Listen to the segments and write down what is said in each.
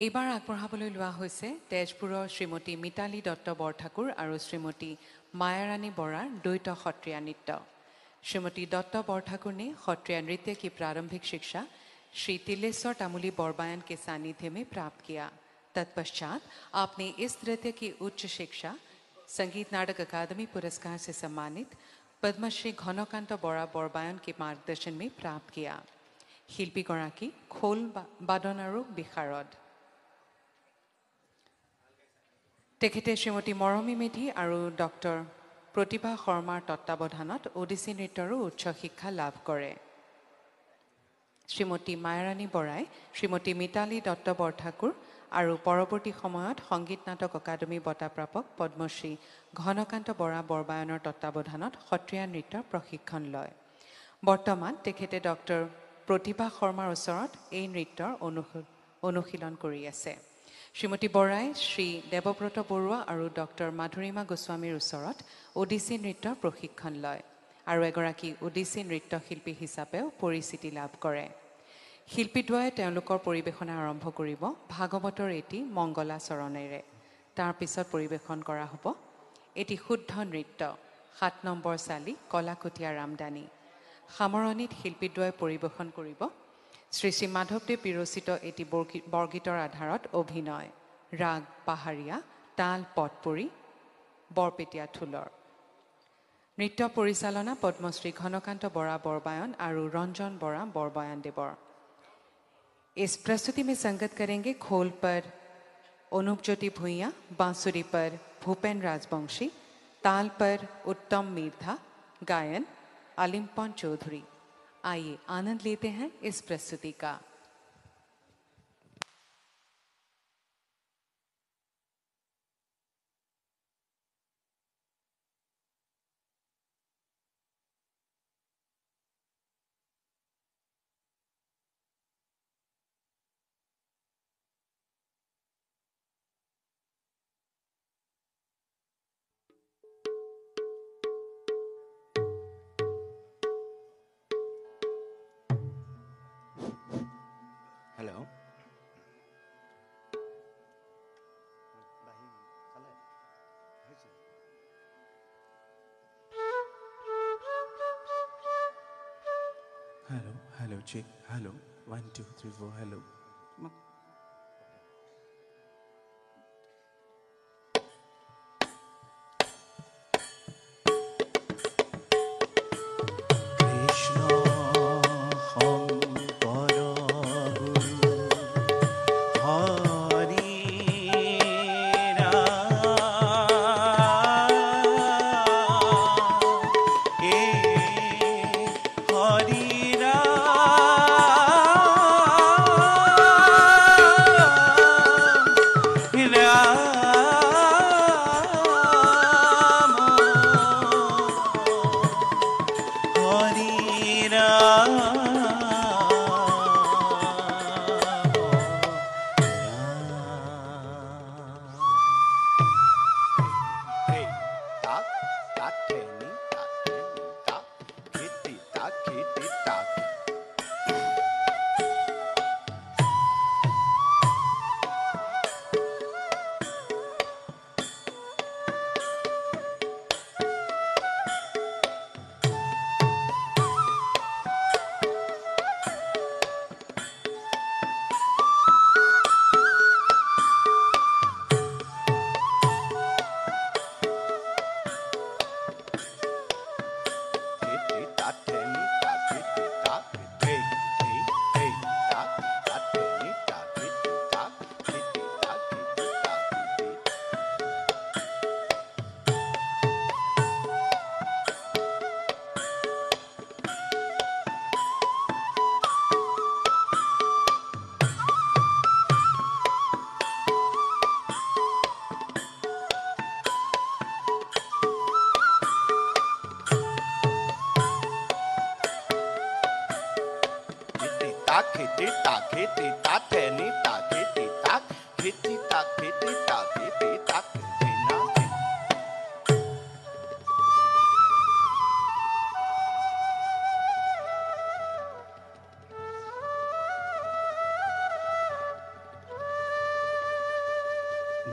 এইবাৰ আগবঢ়াবলৈ লোৱা হৈছে তেজপুৰৰ শ্ৰীমতী মিতালী দত্ত বৰঠাকুৰ আৰু শ্ৰীমতী মায়াৰাণী বৰাৰ দ্বৈত সত্ৰীয়া নৃত্য। श्रीमती दत्त बरठाकुर ने सत्रीय नृत्य की प्रारंभिक शिक्षा श्री तिलेश्वर तामुली बरबायन के सानिध्य में प्राप्त किया। तत्पश्चात आपने इस नृत्य की उच्च शिक्षा संगीत नाटक अकादमी पुरस्कार से सम्मानित पद्मश्री घनकांत बरा बरबायन के मार्गदर्शन में प्राप्त किया। शिल्पी गराकी खोल बादन और विशारद। तेखेते श्रीमती मरमी मेधी और डॉक्टर प्रतिभा शर्मार तत्वावधानत ओडिसी नृत्यरो उच्च शिक्षा लाभ करे। श्रीमती मायाराणी बराय श्रीमती मिताली दत्त बरठाकुर और परवर्ती समयत संगीत नाटक अकादमी बँटा प्रापक पद्मश्री घनकांत बरा बरबायनर तत्वावधानत सत्रीया नृत्यर प्रशिक्षण लय। बर्तमान तेखेते डॉक्टर प्रतिभा शर्मार ओसरत এই नृत्यर अनुशीलन करि आछे। श्रीमती बराय श्री देवव्रत बरुआ और डॉक्टर माधुरीमा गोस्वामीर ओसरत ओडिसी नृत्यर प्रशिक्षण लय और एगराकी ओडिसी नृत्यशिल्पी हिसापेও परिचिति लाभ करे। शिल्पीद्वये তেওঁলোকৰ পৰিৱেশনা आरम्भ কৰিব भागवतर एटी मंगला चरणेरे। तार पिছত परिवेशन करा হ'ব एटी शुद्ध नृत्य 7 নম্বৰ চালি कलाकटिया रामदानी। सामरणीत शिल्पीद्वये परिवेशन करिब श्री श्री माधवदेव विरचित एटी बरगीतर आधारत अभिनय राग पाहारिया ताल पटपरी बरपेटिया ठुलर। नृत्य परिचालना पद्मश्री घनकांत बरा बरबायन और रंजन बरा बरबायन देवर। इस प्रस्तुति में संगत करेंगे खोल पर अनूप ज्योति भुइया, बांसुरी पर भूपेन राजवंशी, ताल पर उत्तम मिर्धा, गायन आलिमपन चौधरी। आइए आनंद लेते हैं इस प्रस्तुति का। Hello. Hello, hello, check. Hello. 1, 2, 3, 4, hello.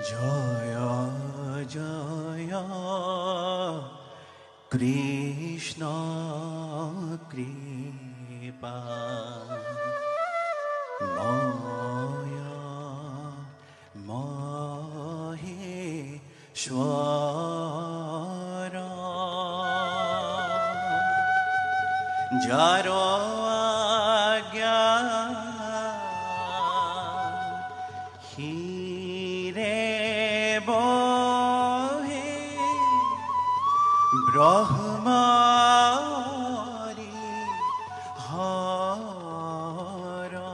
Jaya Jaya Krishna Kripa Maya Maheshwara Jaro Agya Hire Bohe Brahmari Hara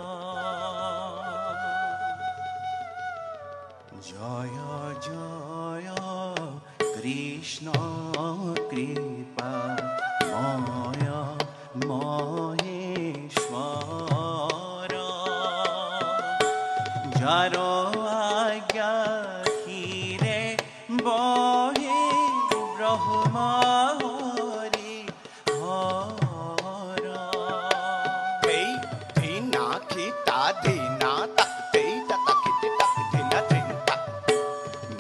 Jaya Jaya Krishna Kripa Maya Maheshwara Jaro Agya Hire Bohe Brahmari Hara Hey, Dina, Kita, Dina, Tak, Day, Tak, Kita, Tak, Dina, Dina, Tak.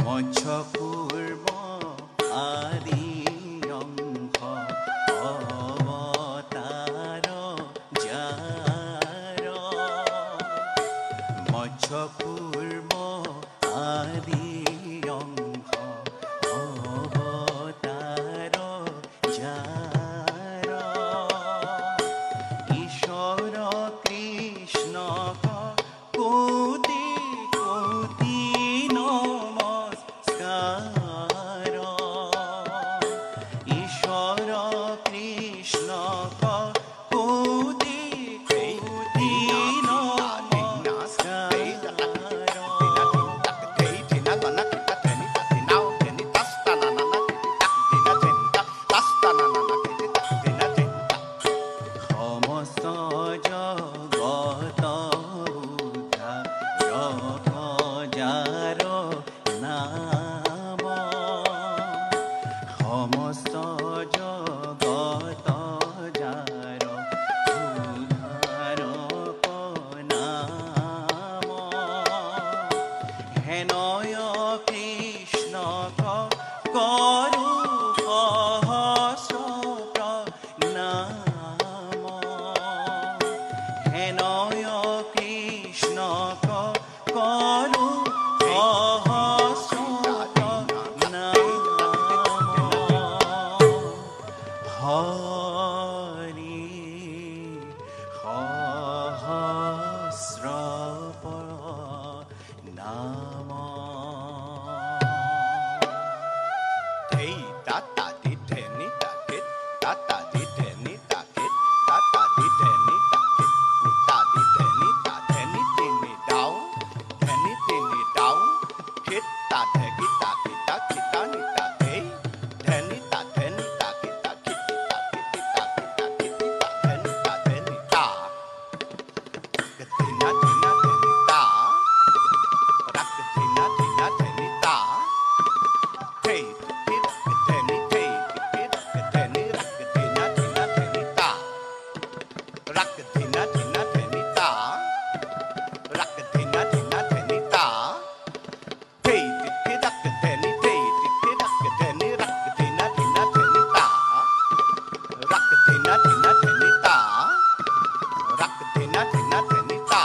Mocha Purva Adi Yamha Avataro Jaro Mocha Purva Adi Yamha Avataro Jaro Ishvara Krishna ka koti koti namaskara Ishvara Krishna ka koti koti namaskara সমস্ত জগত উদ্ধার নাম সমস্ত জগত যার উদ্ধার নাম হেনয় কৃষ্ণ করু সহস্র নাম হেনয় কৃষ্ণ করু সহস্র নাম হরি সহস্র নাম Hey, Tata, Di, Denny, Takit, Tata, Di, Denny, Takit, Tata, Di, Denny, Takit, Nita, Di, Denny, Ta, Denny, Denny, down, Denny, Denny, down, Kit, Ta, Degi, Ta, Kita, Kita, Nita, hey, Denny, Ta, Denny, Ta, Kita, Kitty, Ta, Kitty, Ta, Kita, Kitty, Ta, Denny, Ta, Denny, Ta, Katina, Tina, Denny, Ta, Rakatina, Tina, Denny, Ta, Hey, Pit, Denny, Hey, Pit, Denny, Rakatina, Tina, Denny, Ta, Rakatina, Tina, Denny, Ta, Rakatina, Tina, Denny, Ta, Hey, Pit, Denny, Hey, Pit, Denny, Rakatina, Tina, Denny, Ta, Rakatina, Tina, Denny, Ta, Rakatina, Tina, Denny, Ta,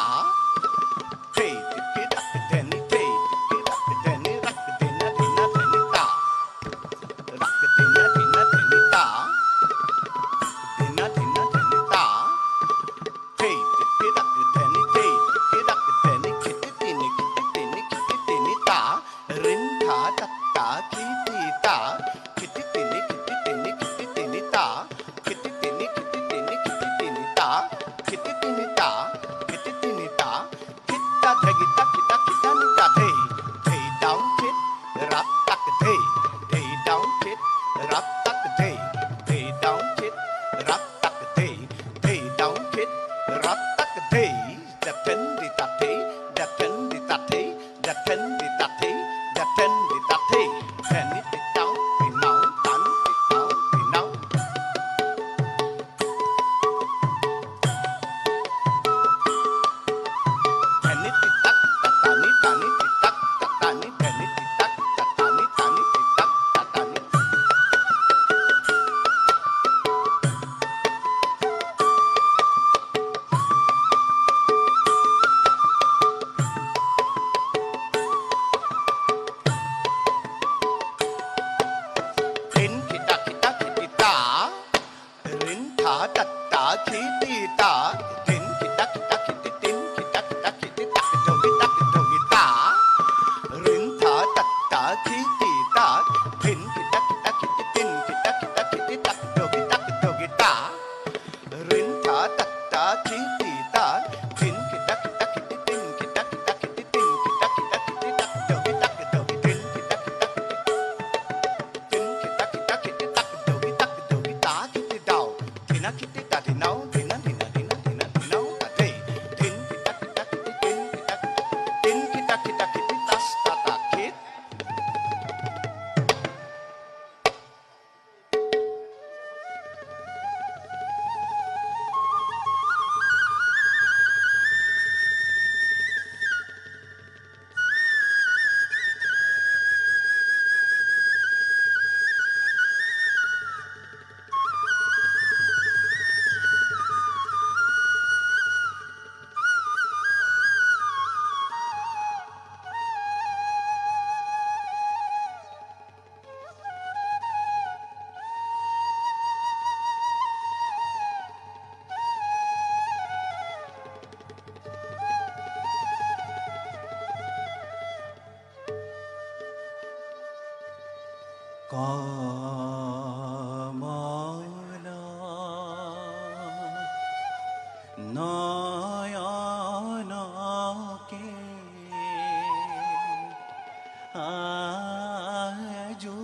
Hey, Pit, Denny, Hey, Pit, Denny, Rakatina, Tina, Denny, Ta, Rakatina, Tina, Denny, Ta, Tina, Tina, Denny, Ta, Hey, Pit, Denny, Hey, Pit, Denny, Kitty, Tinny, Kitty, Tinny, Kitty, Tinny, Ta, Rin, Ta, Ta, Ta, Kitty, Ta, Kitty, Tinny, Kitty, Tinny, Kitty, Tinny, Ta, Kitty, Tinny, Kitty, Tinny, Kitty, Tinny, Ta, Kitty, Tinny, Ta, Kitty, Tinny, Ta, Kitta, Degi, Ta, Kita, Kita, Nita, Hey, Hey, down, Kit, Rap, Tak, Hey, Hey, down, Kit, Rap, Tak, Hey, Hey, down, Kit, Rap, Tak, Hey, Hey, down, Kit, Rap, Tak, Hey, Da, Ten, Di, Ta, Hey, Da, Ten, Di, Ta, Hey, Da, Ten, Di, Ta, Hey, Da, Ten, Di, Ta, Hey, Ten, Di, Down, Di, Now, Tan, Di, Down, Di, Now. Tenny, Di, Tak, Ta, Tani, Tani, Di, Tak, Ta, Tani, Tenny, কমলা নয়নকে আজো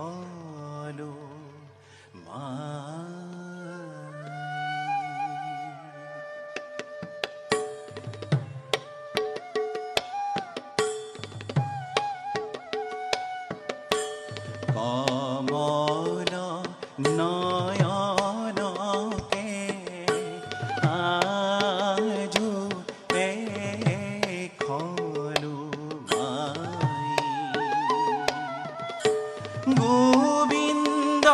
পেখলো কমলা নয়নকে আজো পেখলো গোবিন্দ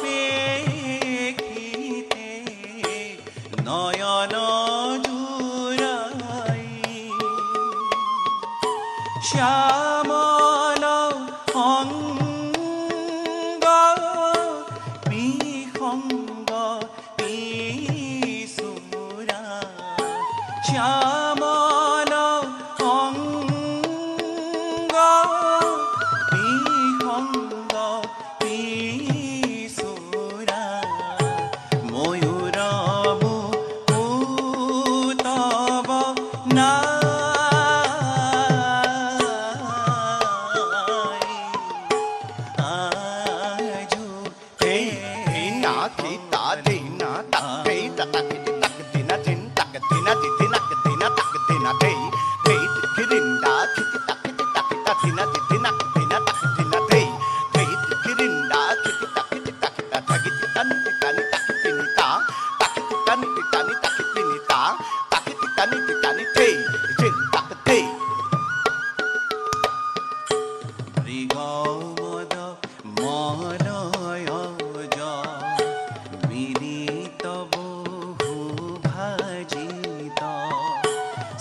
পেখিতে নয়ন জুড়াই শ্যামল অঙ্গ বিসঙ্গ বিসুরা শ্যামল অঙ্গ বিসঙ্গ বিসুরা ময়ূর মুকুতব না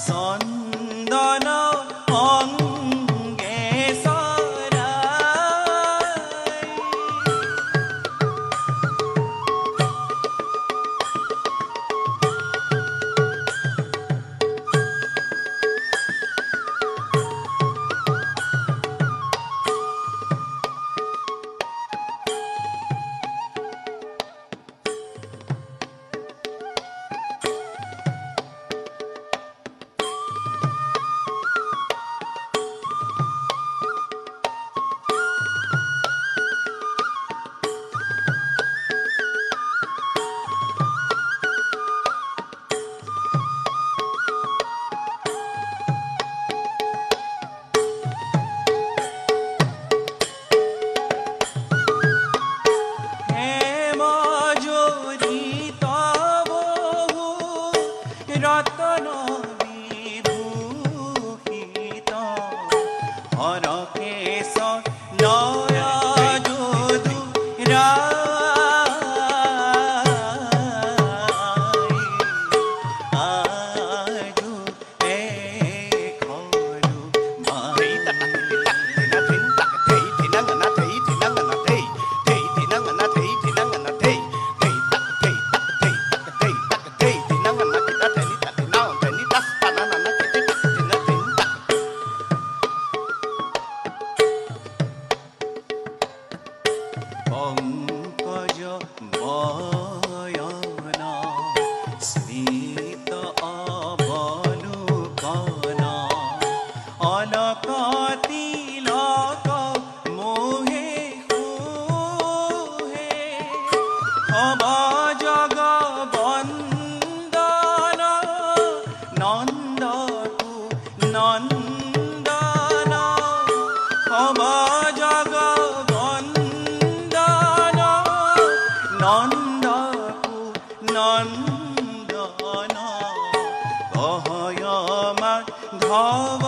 চন্দন অঙ্গে সৰাই রতন বিভূষিত হরকেশ নয় যদু আজু এখলু পঙ্কজ বয়ন স্মিত অবলোকন অলক তিলক মোহে কুহে হব জগ বন্দন নন্দকু নন্দন হব জগ নন্দকু নন্দন কহয়মা ধব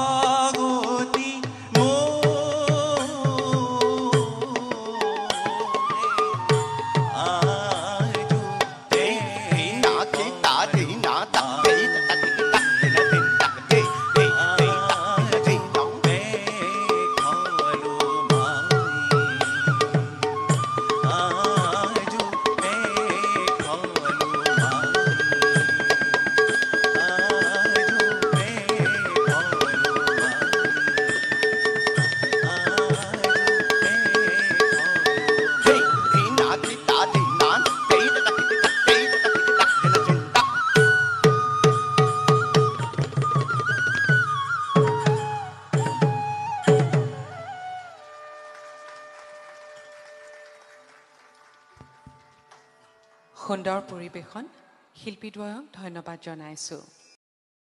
গতি আজু তে সুন্দৰ পৰিৱেশন শিল্পীদ্বয়ক ধন্যবাদ জনাইছোঁ